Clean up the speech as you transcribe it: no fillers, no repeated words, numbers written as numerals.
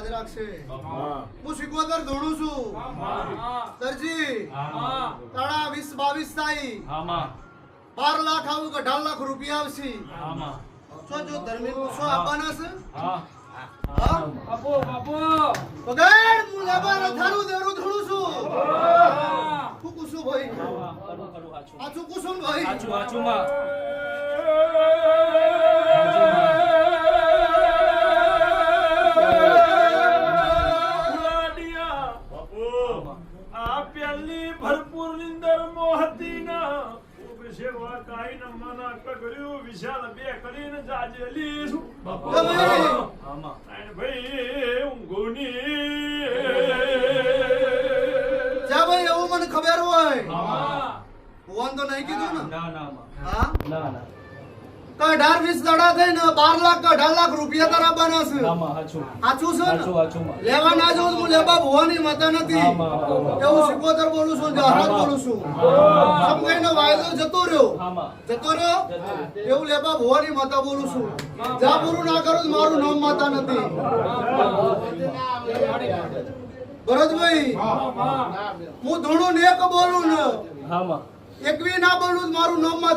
યાદ રાખશે હું સિકોતર ધોણું છું દરજી તાળા 20-22 થાય 12 લાખ આવું કે 18 લાખ રૂપિયા આવશે શું જો ધર્મી શું આપવાના છે બાપુ પગાર હું લેવા થારું દેરું ધોણું છું હું કુસુમ ભાઈ આચું કુસુમ ભાઈ ભરપૂર નિંદર મોહતી ના સેવા કાઈ ન મના કગર્યું વિશાલ બે કરીને જાજેલી ભાઈ ઊંઘોની જા ભાઈ એવું મને ખબર હોય ફોન તો નહીં કીધું ને હા તો 18-20 દાડા થઈને 12 લાખ કે 18 લાખ રૂપિયા તારા બનાશે સાચું છે ને લેવા ના જાઉં હું લેબા ભવાની માતા નથી એવું સિકોતર બોલું છું જહરાત બોલું છું સમજાઈનો વાયદો જતો રહ્યો એવું લેબા ભવાની માતા બોલું છું જા પૂરું ના કરું મારું નામ માતા નથી ભરતભાઈ હું ધોણું નેક બોલું ને એકવી ના બોલું મારું નામ માતા